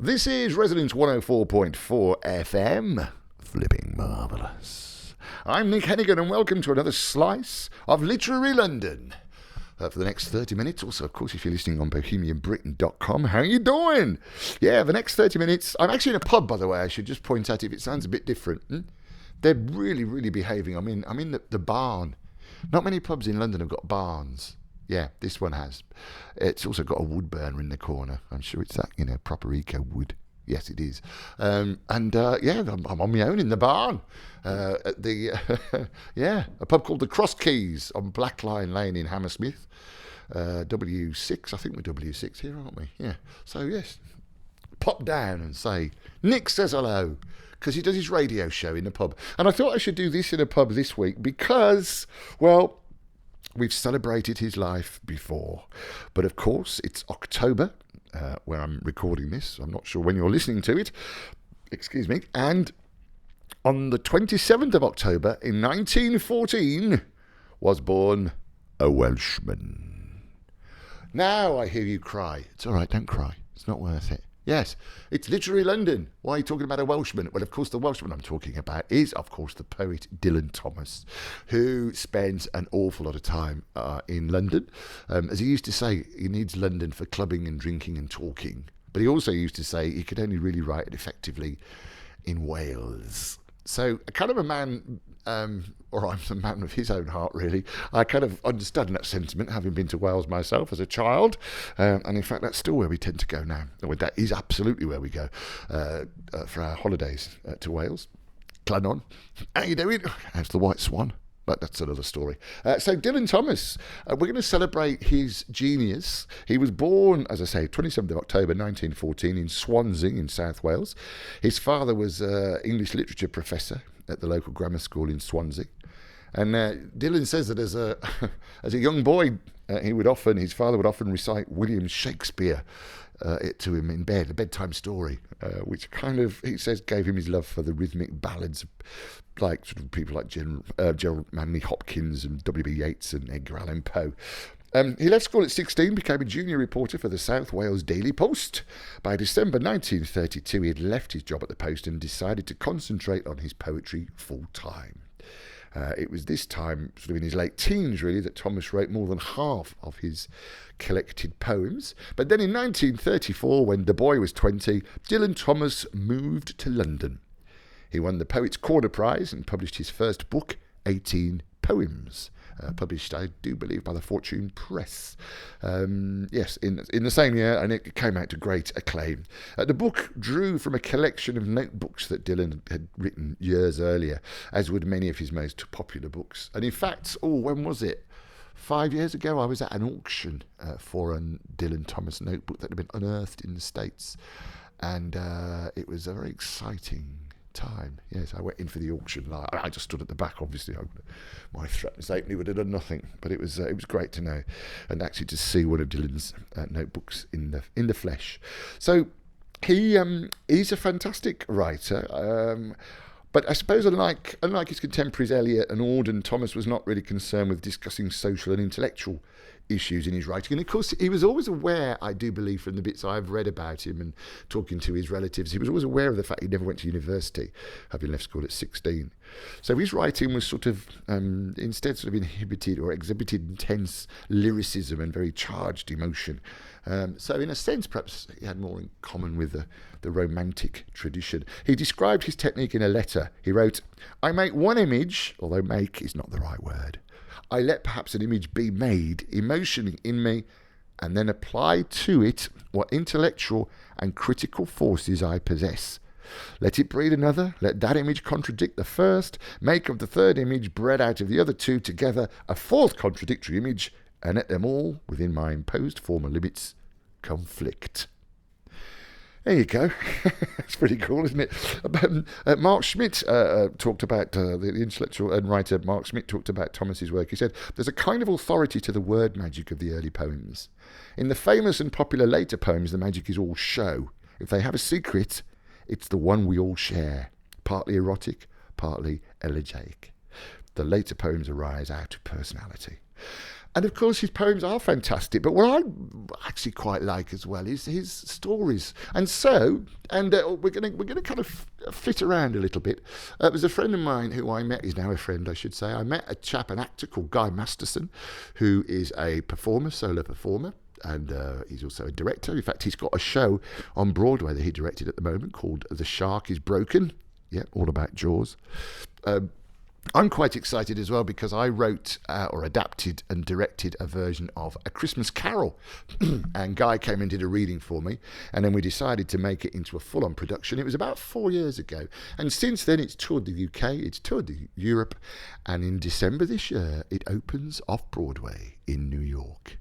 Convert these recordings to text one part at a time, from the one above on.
This is Resonance 104.4 FM. Flipping marvellous. I'm Nick Hennegan and welcome to another slice of Literary London. For the next 30 minutes, also, of course, if you're listening on bohemianbritain.com, how you doing? Yeah, the next 30 minutes. I'm actually in a pub, by the way. I should just point out if it sounds a bit different. They're really behaving. I'm in the barn. Not many pubs in London have got barns. Yeah, this one has. It's also got a wood burner in the corner. I'm sure it's that, proper eco wood. Yes, it is. I'm on my own in the barn. At the a pub called the Cross Keys on Blackline Lane in Hammersmith. W6, I think we're W6 here, aren't we? Yeah. So, yes, pop down and say, Nick says hello, because he does his radio show in the pub. And I thought I should do this in a pub this week because, well, we've celebrated his life before. But, of course, it's October, where I'm recording this. I'm not sure when you're listening to it. Excuse me. And on the 27th of October in 1914 was born a Welshman. Now I hear you cry. It's all right, don't cry. It's not worth it. Yes, it's Literary London. Why are you talking about a Welshman? Well, of course, the Welshman I'm talking about is, of course, the poet Dylan Thomas, who spends an awful lot of time in London. As he used to say, he needs London for clubbing and drinking and talking. But he also used to say he could only really write it effectively in Wales. So, a kind of a man, or I'm a man of his own heart, really. I kind of understand that sentiment, having been to Wales myself as a child. And in fact, that's still where we tend to go now. Well, that is absolutely where we go for our holidays to Wales. Clannon. How you doing? How's the White Swan? But that's another story. So Dylan Thomas, we're going to celebrate his genius. He was born, as I say, 27th of October 1914 in Swansea in South Wales. His father was an English literature professor at the local grammar school in Swansea. And Dylan says that as a young boy, his father would often recite William Shakespeare to him in bed, a bedtime story, which kind of, he says, gave him his love for the rhythmic ballads, like sort of people like Gerald Manley Hopkins and W.B. Yeats and Edgar Allan Poe. He left school at 16, became a junior reporter for the South Wales Daily Post. By December 1932, he had left his job at the Post and decided to concentrate on his poetry full-time. It was this time, sort of in his late teens, really, that Thomas wrote more than half of his collected poems. But then in 1934, when the boy was 20, Dylan Thomas moved to London. He won the Poets' Corner Prize and published his first book, 18 Poems, published, I do believe, by the Fortune Press. Yes, in the same year, and it came out to great acclaim. The book drew from a collection of notebooks that Dylan had written years earlier, as would many of his most popular books. And in fact, when was it? 5 years ago, I was at an auction for a Dylan Thomas notebook that had been unearthed in the States. And it was a very exciting time. Yes, I went in for the auction. I just stood at the back, obviously. My threat was opening would have done nothing, but it was great to know, and actually to see one of Dylan's notebooks in the flesh. So he's a fantastic writer. But I suppose unlike his contemporaries Eliot and Auden, Thomas was not really concerned with discussing social and intellectual issues in his writing. And of course, he was always aware, I do believe, from the bits I've read about him and talking to his relatives, he was always aware of the fact he never went to university, having left school at 16. So his writing was sort of, instead sort of inhibited or exhibited intense lyricism and very charged emotion. So in a sense, perhaps he had more in common with the romantic tradition. He described his technique in a letter. He wrote, "I make one image," although make is not the right word. "I let perhaps an image be made, emotioning in me, and then apply to it what intellectual and critical forces I possess. Let it breed another, let that image contradict the first, make of the third image bred out of the other two together a fourth contradictory image, and let them all, within my imposed former limits, conflict." There you go. It's pretty cool, isn't it? Mark Schmidt talked about, the intellectual and writer Mark Schmidt talked about Thomas's work. He said, "There's a kind of authority to the word magic of the early poems. In the famous and popular later poems, the magic is all show. If they have a secret, it's the one we all share, partly erotic, partly elegiac. The later poems arise out of personality." And of course, his poems are fantastic. But what I actually quite like as well is his stories. And so, we're gonna kind of flit around a little bit. There's a friend of mine who I met. He's now a friend, I should say. I met an actor called Guy Masterson, who is a performer, solo performer. And he's also a director. In fact, he's got a show on Broadway that he directed at the moment called The Shark is Broken. Yeah, all about Jaws. I'm quite excited as well because I wrote or adapted and directed a version of A Christmas Carol. And Guy came and did a reading for me. And then we decided to make it into a full-on production. It was about 4 years ago. And since then, it's toured the UK, it's toured Europe. And in December this year, it opens off-Broadway in New York.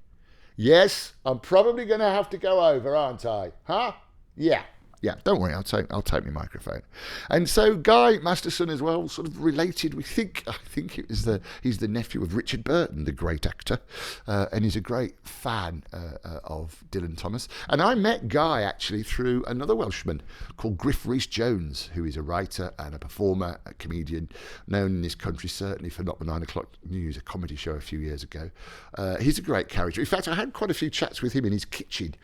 Yes, I'm probably going to have to go over, aren't I? Huh? Yeah. Yeah, don't worry, I'll take my microphone. And so Guy Masterson as well, sort of related. I think he's the nephew of Richard Burton, the great actor, and he's a great fan of Dylan Thomas. And I met Guy actually through another Welshman called Griff Rhys-Jones, who is a writer and a performer, a comedian, known in this country certainly for Not the 9 O'Clock News, a comedy show a few years ago. He's a great character. In fact, I had quite a few chats with him in his kitchen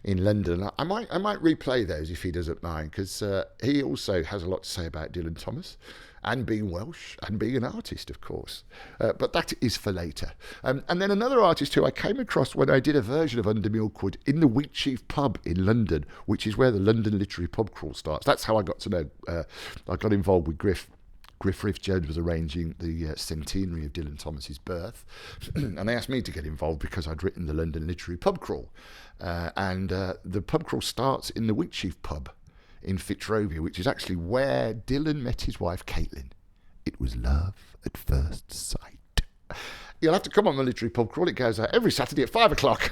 in London. I might replay those if he doesn't mind, because he also has a lot to say about Dylan Thomas and being Welsh and being an artist, of course. But that is for later. And then another artist who I came across when I did a version of Under Milkwood in the Wheatsheaf pub in London, which is where the London Literary Pub Crawl starts. That's how I got to know. I got involved with Griff. Griff Rhys-Jones was arranging the centenary of Dylan Thomas's birth, and they asked me to get involved because I'd written the London Literary Pub Crawl. And the pub crawl starts in the Wheatsheaf pub in Fitzrovia, which is actually where Dylan met his wife, Caitlin. It was love at first sight. You'll have to come on the Literary Pub Crawl. It goes out every Saturday at 5 o'clock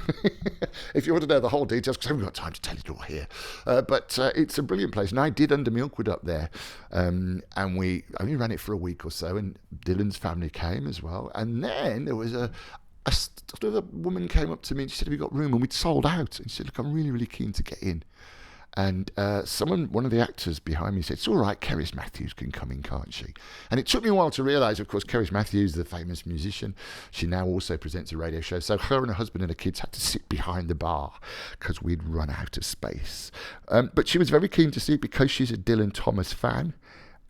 if you want to know the whole details, because I haven't got time to tell it all here. But it's a brilliant place. And I did Under Milkwood up there. And we only ran it for a week or so. And Dylan's family came as well. And then there was a woman came up to me and she said, "Have you got room?" And we'd sold out. And she said, "Look, I'm really, really keen to get in." And one of the actors behind me said, "It's all right, Cerys Matthews can come in, can't she?" And it took me a while to realise, of course, Cerys Matthews, the famous musician, she now also presents a radio show. So her and her husband and her kids had to sit behind the bar because we'd run out of space. But she was very keen to see it because she's a Dylan Thomas fan.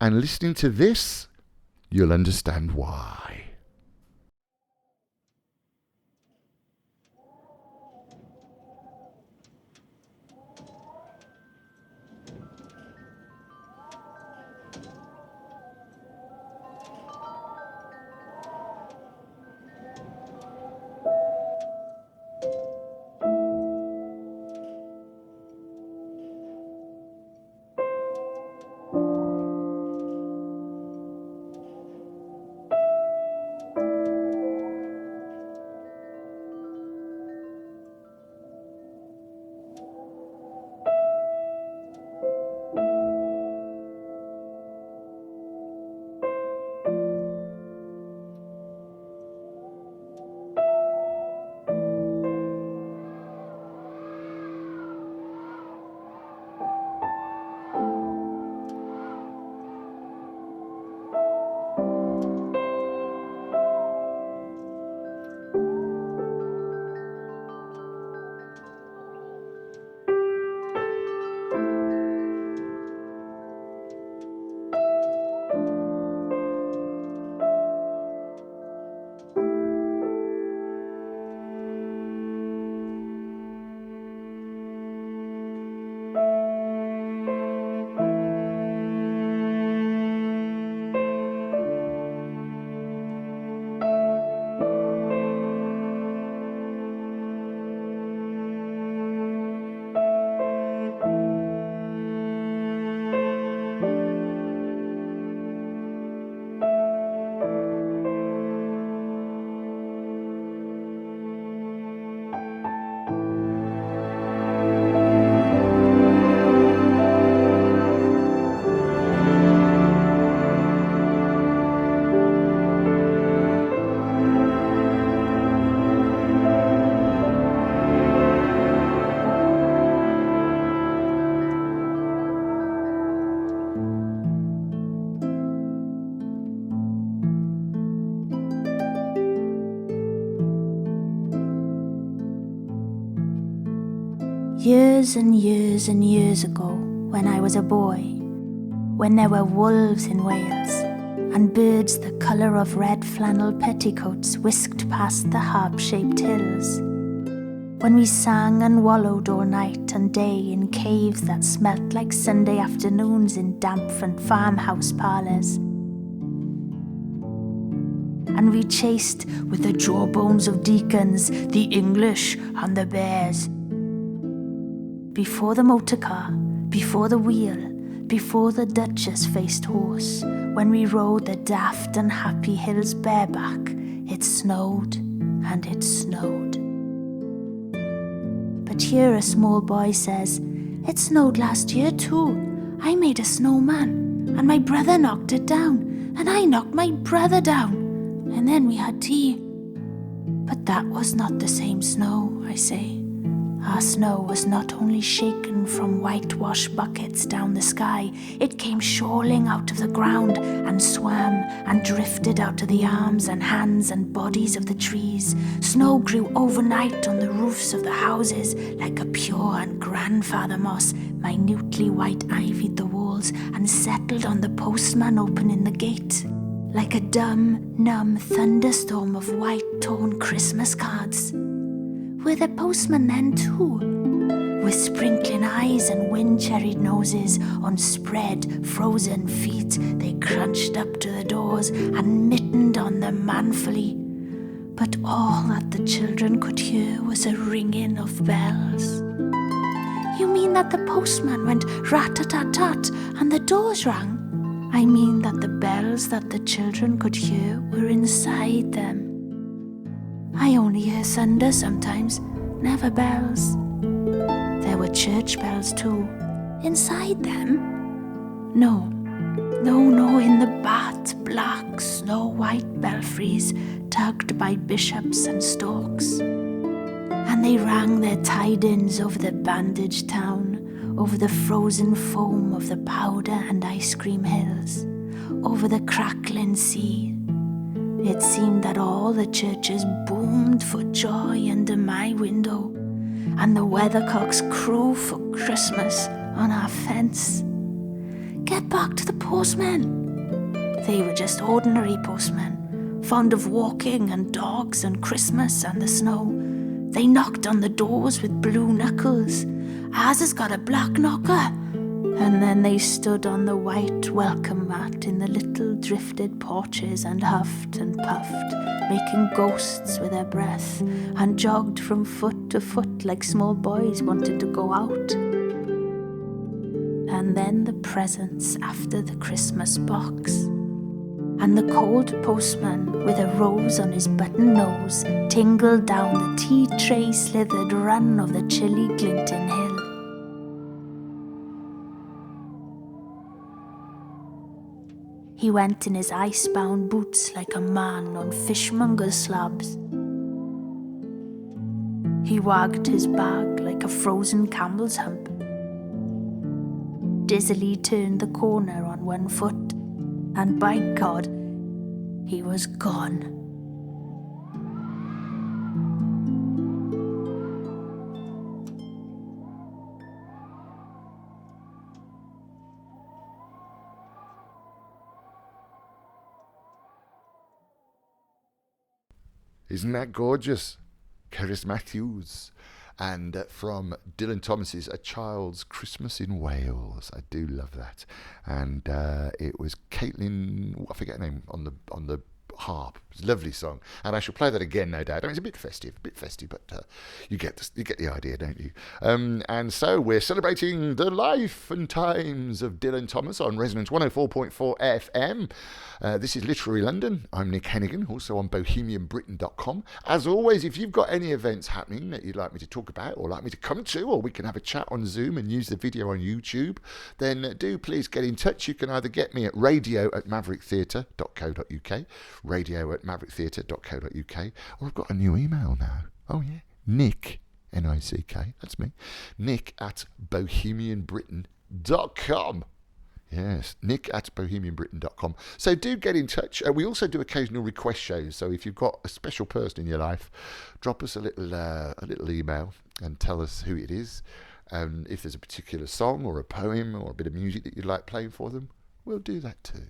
And listening to this, you'll understand why. and years ago, when I was a boy, when there were wolves in Wales, and birds the colour of red flannel petticoats whisked past the harp-shaped hills, when we sang and wallowed all night and day in caves that smelt like Sunday afternoons in damp front farmhouse parlours, and we chased with the jawbones of deacons the English and the bears. Before the motor car, before the wheel, before the Duchess-faced horse, when we rode the daft and happy hills bareback, it snowed and it snowed. But here a small boy says, "It snowed last year too. I made a snowman, and my brother knocked it down, and I knocked my brother down, and then we had tea." But that was not the same snow, I say. Our snow was not only shaken from whitewash buckets down the sky, it came shoaling out of the ground and swam and drifted out of the arms and hands and bodies of the trees. Snow grew overnight on the roofs of the houses like a pure and grandfather moss, minutely white-ivied the walls and settled on the postman opening the gate, like a dumb, numb thunderstorm of white-torn Christmas cards. Were the postmen then too? With sprinkling eyes and wind-cherried noses, on spread, frozen feet, they crunched up to the doors and mittened on them manfully. But all that the children could hear was a ringing of bells. "You mean that the postman went rat-a-tat-tat and the doors rang?" "I mean that the bells that the children could hear were inside them. I only hear thunder sometimes, never bells. There were church bells too. Inside them? No, in the bat-black, snow-white belfries tugged by bishops and storks. And they rang their tidings over the bandaged town, over the frozen foam of the powder and ice cream hills, over the crackling sea. It seemed that all the churches boomed for joy under my window, and the weathercocks crew for Christmas on our fence. Get back to the postmen. They were just ordinary postmen, fond of walking and dogs and Christmas and the snow. They knocked on the doors with blue knuckles. "Ours has got a black knocker." And then they stood on the white welcome mat in the little drifted porches and huffed and puffed, making ghosts with their breath, and jogged from foot to foot like small boys wanted to go out. And then the presents after the Christmas box. And the cold postman, with a rose on his button nose, tingled down the tea-tray slithered run of the chilly glinting hill. He went in his ice-bound boots like a man on fishmonger's slabs. He wagged his bag like a frozen camel's hump. Dizzily turned the corner on one foot, and by God, he was gone. Isn't that gorgeous? Cerys Matthews. And from Dylan Thomas's A Child's Christmas in Wales. I do love that. And it was Caitlin, I forget her name, on the harp. It's a lovely song, and I shall play that again, no doubt. I mean, it's a bit festive, but you get the idea, don't you? And so we're celebrating the life and times of Dylan Thomas on Resonance 104.4 FM. This is Literary London. I'm Nick Hennegan, also on bohemianbritain.com. As always, if you've got any events happening that you'd like me to talk about or like me to come to, or we can have a chat on Zoom and use the video on YouTube, then do please get in touch. You can either get me at radio@mavericktheatre.co.uk, radio@mavericktheatre.co.uk, or I've got a new email now. Oh yeah, Nick, N-I-C-K, that's me, nick@bohemianbritain.com. Yes, nick@bohemianbritain.com. So do get in touch. We also do occasional request shows. So if you've got a special person in your life, drop us a little email and tell us who it is. And if there's a particular song or a poem or a bit of music that you'd like playing for them, we'll do that too.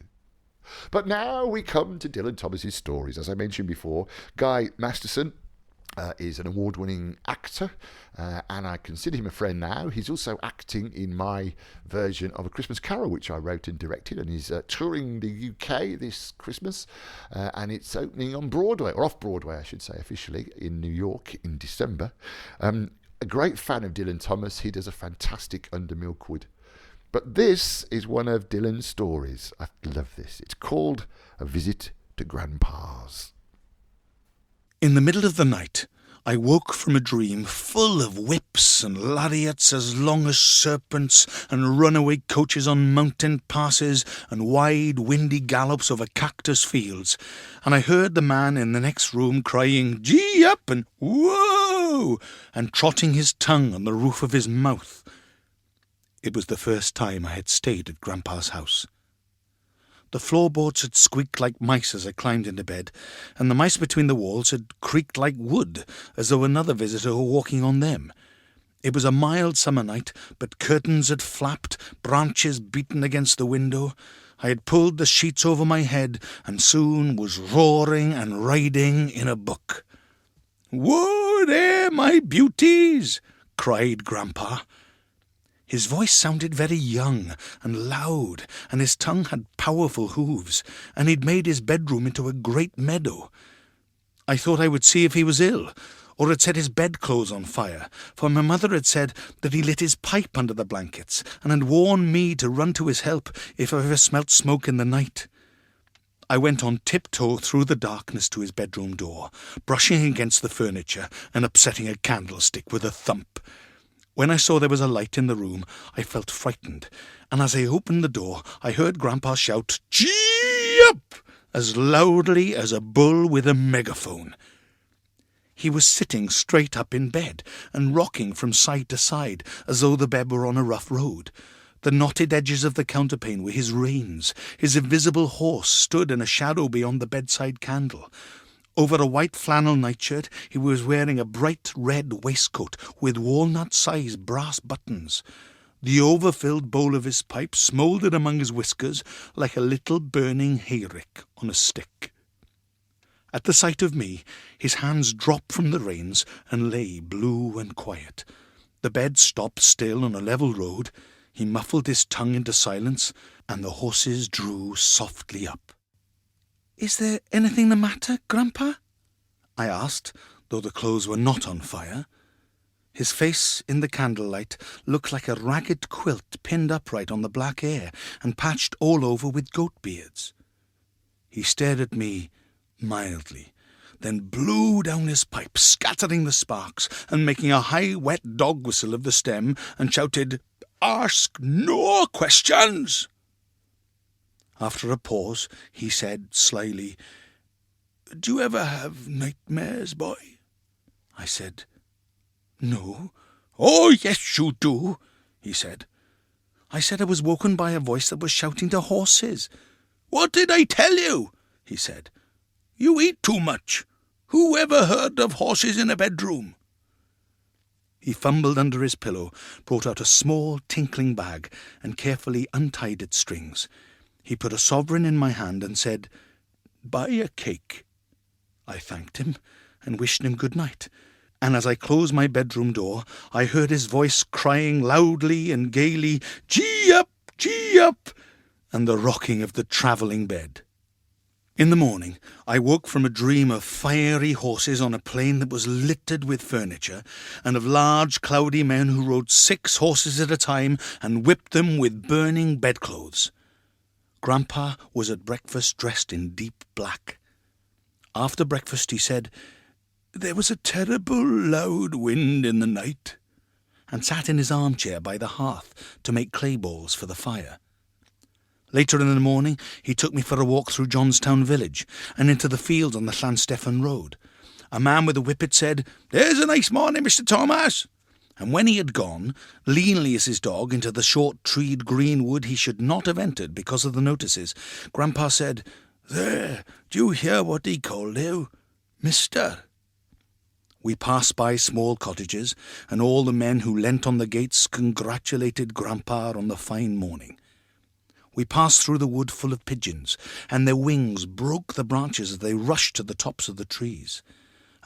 But now we come to Dylan Thomas's stories. As I mentioned before, Guy Masterson is an award-winning actor, and I consider him a friend now. He's also acting in my version of A Christmas Carol, which I wrote and directed, and he's touring the UK this Christmas, and it's opening on Broadway, or off Broadway, I should say, officially, in New York in December. A great fan of Dylan Thomas. He does a fantastic Under Milkwood. But this is one of Dylan's stories. I love this. It's called A Visit to Grandpa's. In the middle of the night, I woke from a dream full of whips and lariats as long as serpents and runaway coaches on mountain passes and wide windy gallops over cactus fields, and I heard the man in the next room crying, "Gee up!" and "Whoa!" and trotting his tongue on the roof of his mouth. It was the first time I had stayed at Grandpa's house. The floorboards had squeaked like mice as I climbed into bed, and the mice between the walls had creaked like wood, as though another visitor were walking on them. It was a mild summer night, but curtains had flapped, branches beaten against the window. I had pulled the sheets over my head, and soon was roaring and riding in a book. "Whoa there, my beauties!" cried Grandpa. His voice sounded very young and loud, and his tongue had powerful hooves, and he'd made his bedroom into a great meadow. I thought I would see if he was ill, or had set his bedclothes on fire, for my mother had said that he lit his pipe under the blankets, and had warned me to run to his help if I ever smelt smoke in the night. I went on tiptoe through the darkness to his bedroom door, brushing against the furniture and upsetting a candlestick with a thump. When I saw there was a light in the room, I felt frightened, and as I opened the door, I heard Grandpa shout, "Gee up!" as loudly as a bull with a megaphone. He was sitting straight up in bed and rocking from side to side as though the bed were on a rough road. The knotted edges of the counterpane were his reins. His invisible horse stood in a shadow beyond the bedside candle. Over a white flannel nightshirt, he was wearing a bright red waistcoat with walnut-sized brass buttons. The overfilled bowl of his pipe smouldered among his whiskers like a little burning hayrick on a stick. At the sight of me, his hands dropped from the reins and lay blue and quiet. The bed stopped still on a level road. He muffled his tongue into silence, and the horses drew softly up. "Is there anything the matter, Grandpa?" I asked, though the clothes were not on fire. His face in the candlelight looked like a ragged quilt pinned upright on the black air and patched all over with goat beards. He stared at me mildly, then blew down his pipe, scattering the sparks and making a high wet dog whistle of the stem, and shouted, "Ask no questions!" After a pause, he said slyly, "Do you ever have nightmares, boy?" I said, "No." "Oh, yes, you do," he said. I said I was woken by a voice that was shouting to horses. "What did I tell you?" he said. "You eat too much. Who ever heard of horses in a bedroom?" He fumbled under his pillow, brought out a small tinkling bag, and carefully untied its strings. He put a sovereign in my hand and said, "Buy a cake." I thanked him and wished him good night, and as I closed my bedroom door, I heard his voice crying loudly and gaily, "Gee up! Gee up!" and the rocking of the travelling bed. In the morning, I woke from a dream of fiery horses on a plain that was littered with furniture, and of large, cloudy men who rode 6 horses at a time and whipped them with burning bedclothes. Grandpa was at breakfast dressed in deep black. After breakfast he said, "There was a terrible loud wind in the night," and sat in his armchair by the hearth to make clay balls for the fire. Later in the morning he took me for a walk through Johnstown village and into the fields on the Llansteffan road. A man with a whippet said, "There's a nice morning, Mr. Thomas." And when he had gone, leanly as his dog, into the short-treed green wood he should not have entered because of the notices, Grandpa said, "There, do you hear what he called you? Mister?" We passed by small cottages, and all the men who leant on the gates congratulated Grandpa on the fine morning. We passed through the wood full of pigeons, and their wings broke the branches as they rushed to the tops of the trees.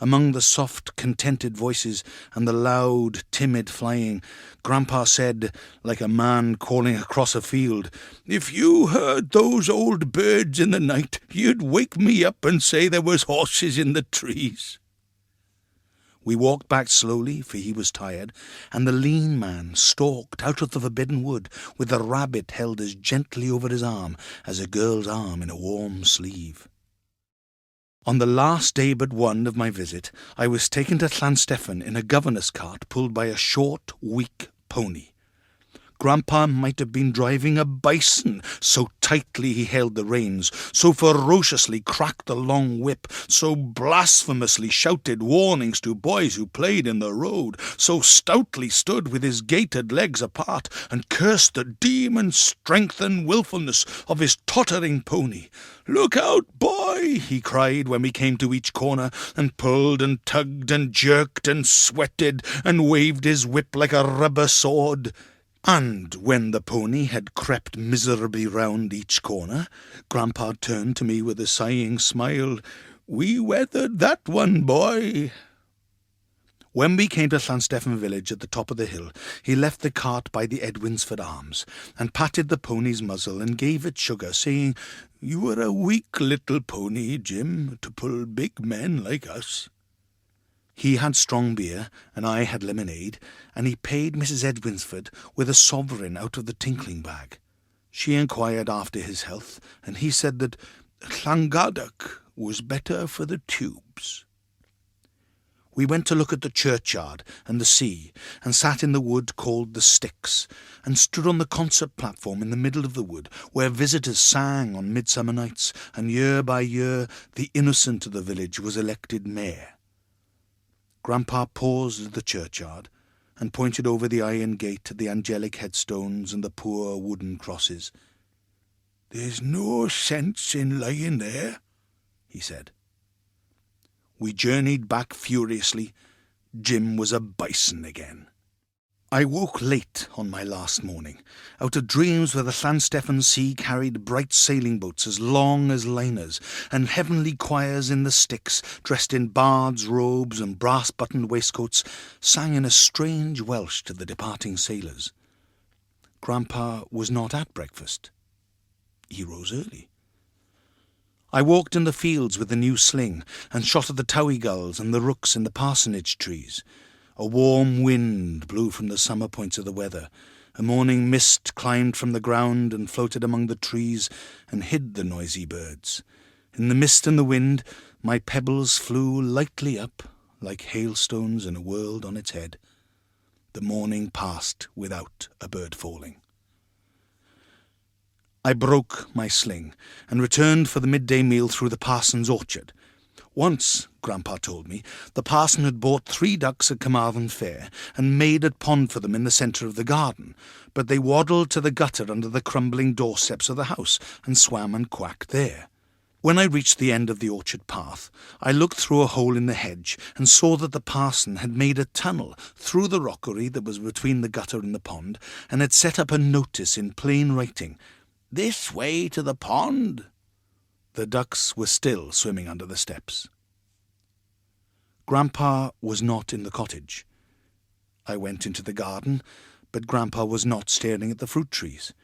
Among the soft, contented voices and the loud, timid flying, Grandpa said, like a man calling across a field, "If you heard those old birds in the night, you'd wake me up and say there was horses in the trees." We walked back slowly, for he was tired, and the lean man stalked out of the forbidden wood with the rabbit held as gently over his arm as a girl's arm in a warm sleeve. On the last day but one of my visit, I was taken to Llanstefan in a governess cart pulled by a short, weak pony. Grandpa might have been driving a bison, so tightly he held the reins, so ferociously cracked the long whip, so blasphemously shouted warnings to boys who played in the road, so stoutly stood with his gaitered legs apart, and cursed the demon strength and wilfulness of his tottering pony. "Look out, boy!" he cried when we came to each corner, and pulled and tugged and jerked and sweated, and waved his whip like a rubber sword. And when the pony had crept miserably round each corner, Grandpa turned to me with a sighing smile. "We weathered that one, boy." When we came to Llanstefan village at the top of the hill, he left the cart by the Edwinsford Arms, and patted the pony's muzzle and gave it sugar, saying, "You are a weak little pony, Jim, to pull big men like us." He had strong beer, and I had lemonade, and he paid Mrs. Edwinsford with a sovereign out of the tinkling bag. She inquired after his health, and he said that Llangadach was better for the tubes. We went to look at the churchyard and the sea, and sat in the wood called the Sticks, and stood on the concert platform in the middle of the wood, where visitors sang on midsummer nights, and year by year the innocent of the village was elected mayor. Grandpa paused at the churchyard, and pointed over the iron gate at the angelic headstones and the poor wooden crosses. "There's no sense in lying there," he said. We journeyed back furiously. Jim was a bison again. I woke late on my last morning, out of dreams where the Llanstefan sea carried bright sailing boats as long as liners, and heavenly choirs in the Sticks, dressed in bards' robes and brass-buttoned waistcoats, sang in a strange Welsh to the departing sailors. Grandpa was not at breakfast. He rose early. I walked in the fields with the new sling, and shot at the towie gulls and the rooks in the parsonage trees. A warm wind blew from the summer points of the weather. A morning mist climbed from the ground and floated among the trees and hid the noisy birds. In the mist and the wind, my pebbles flew lightly up, like hailstones in a world on its head. The morning passed without a bird falling. I broke my sling and returned for the midday meal through the parson's orchard. Once, Grandpa told me, the parson had bought 3 ducks at Carmarthen Fair and made a pond for them in the centre of the garden, but they waddled to the gutter under the crumbling doorsteps of the house and swam and quacked there. When I reached the end of the orchard path, I looked through a hole in the hedge and saw that the parson had made a tunnel through the rockery that was between the gutter and the pond, and had set up a notice in plain writing, "This way to the pond." The ducks were still swimming under the steps. Grandpa was not in the cottage. I went into the garden, but Grandpa was not staring at the fruit trees.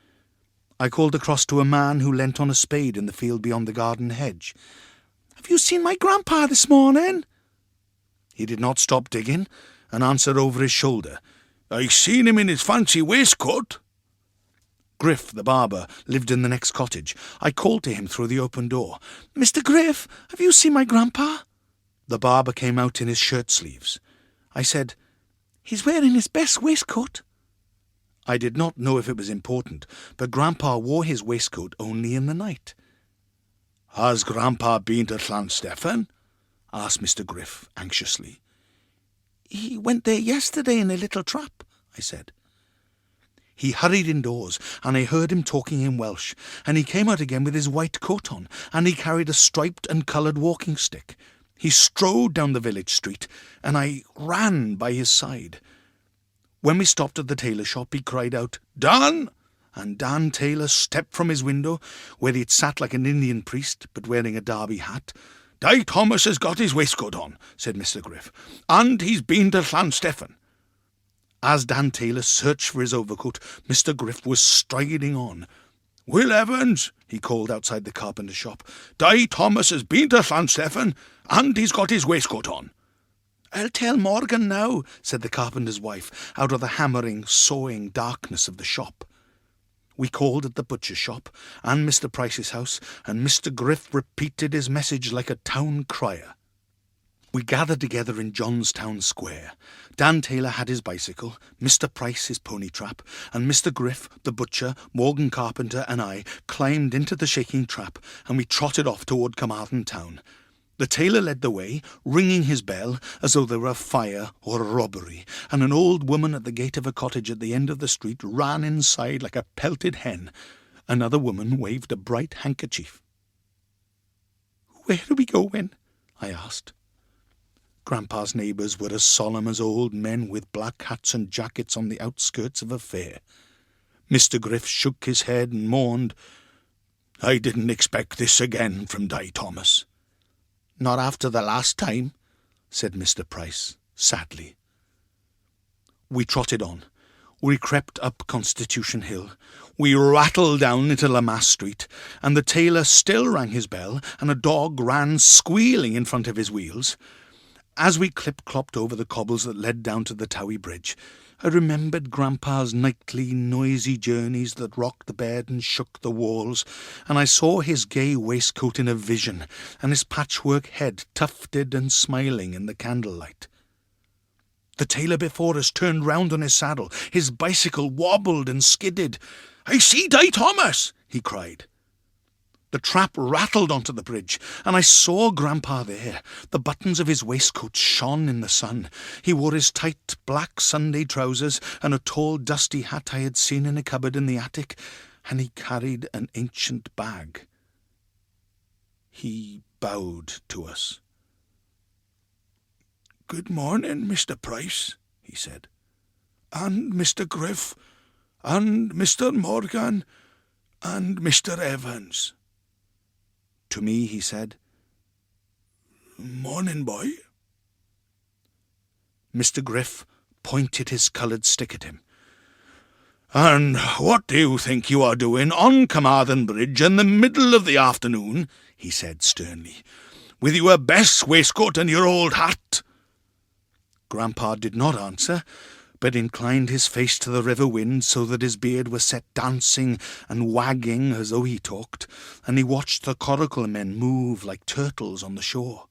I called across to a man who leant on a spade in the field beyond the garden hedge. "Have you seen my Grandpa this morning?" He did not stop digging, and answered over his shoulder, "I seen him in his fancy waistcoat." Griff, the barber, lived in the next cottage. I called to him through the open door. "Mr. Griff, have you seen my Grandpa?" The barber came out in his shirt-sleeves. I said, "He's wearing his best waistcoat." I did not know if it was important, but Grandpa wore his waistcoat only in the night. "Has Grandpa been to Llanstefan?" asked Mr. Griff anxiously. "He went there yesterday in a little trap," I said. He hurried indoors, and I heard him talking in Welsh, and he came out again with his white coat on, and he carried a striped and coloured walking stick. He strode down the village street, and I ran by his side. When we stopped at the tailor shop, he cried out, "Dan!" And Dan Taylor stepped from his window, where he had sat like an Indian priest, but wearing a derby hat. "Di Thomas has got his waistcoat on," said Mr. Griff, "and he's been to Llanstefan." As Dan Taylor searched for his overcoat, Mr. Griff was striding on. "Will Evans," he called outside the carpenter's shop, "Di Thomas has been to Llanstefan, and he's got his waistcoat on." "I'll tell Morgan now," said the carpenter's wife, out of the hammering, sawing darkness of the shop. We called at the butcher's shop and Mr. Price's house, and Mr. Griff repeated his message like a town crier. We gathered together in Johnstown Square. Dan Taylor had his bicycle, Mr. Price his pony trap, and Mr. Griff, the butcher, Morgan Carpenter, and I climbed into the shaking trap, and we trotted off toward Carmarthen town. The tailor led the way, ringing his bell as though there were a fire or a robbery, and an old woman at the gate of a cottage at the end of the street ran inside like a pelted hen. Another woman waved a bright handkerchief. "Where are we going?" I asked. Grandpa's neighbours were as solemn as old men with black hats and jackets on the outskirts of a fair. Mr. Griff shook his head and mourned, "I didn't expect this again from Di Thomas." "Not after the last time," said Mr. Price, sadly. We trotted on. We crept up Constitution Hill. We rattled down into Lamass Street, and the tailor still rang his bell, and a dog ran squealing in front of his wheels. As we clip-clopped over the cobbles that led down to the Towie Bridge, I remembered Grandpa's nightly, noisy journeys that rocked the bed and shook the walls, and I saw his gay waistcoat in a vision, and his patchwork head tufted and smiling in the candlelight. The tailor before us turned round on his saddle. His bicycle wobbled and skidded. "I see Di Thomas!" he cried. The trap rattled onto the bridge, and I saw Grandpa there. The buttons of his waistcoat shone in the sun. He wore his tight black Sunday trousers and a tall dusty hat I had seen in a cupboard in the attic, and he carried an ancient bag. He bowed to us. "Good morning, Mr. Price," he said, "and Mr. Griff, and Mr. Morgan, and Mr. Evans." To me he said, "Morning, boy." Mr. Griff pointed his coloured stick at him. "And what do you think you are doing on Carmarthen Bridge in the middle of the afternoon?" he said sternly, "with your best waistcoat and your old hat?" Grandpa did not answer, but inclined his face to the river wind so that his beard was set dancing and wagging as though he talked, and he watched the coracle men move like turtles on the shore.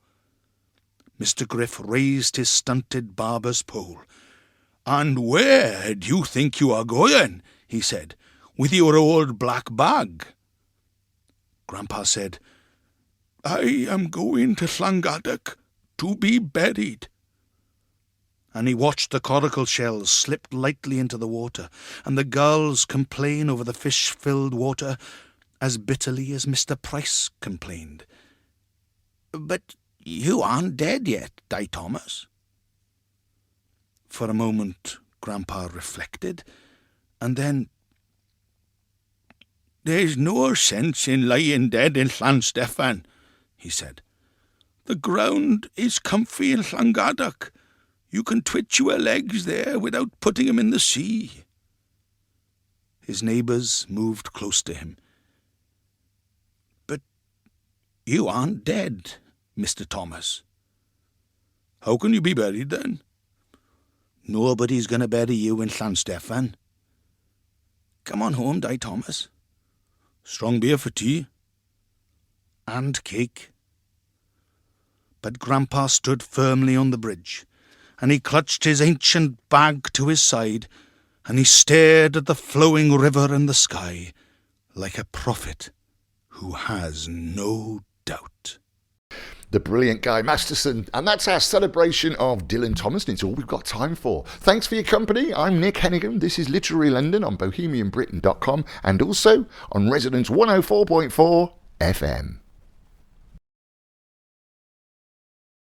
Mr. Griff raised his stunted barber's pole. "And where do you think you are going?" he said, "with your old black bag?" Grandpa said, "I am going to Llangadach to be buried." And he watched the coracle shells slip lightly into the water, and the gulls complain over the fish-filled water as bitterly as Mr. Price complained. "But you aren't dead yet, Di Thomas." For a moment Grandpa reflected, and then, "There's no sense in lying dead in Llanstefan," he said. "The ground is comfy in Llangadach. You can twitch your legs there without putting 'em in the sea." His neighbours moved close to him. "But you aren't dead, Mr. Thomas." "How can you be buried, then?" "Nobody's going to bury you in Llanstefan." "Come on home, Di Thomas." "Strong beer for tea?" "And cake." But Grandpa stood firmly on the bridge, and he clutched his ancient bag to his side, and he stared at the flowing river and the sky like a prophet who has no doubt. The brilliant guy Masterson, and that's our celebration of Dylan Thomas, and it's all we've got time for. Thanks for your company. I'm Nick Hennegan. This is Literary London on BohemianBritain.com and also on Resonance 104.4 FM.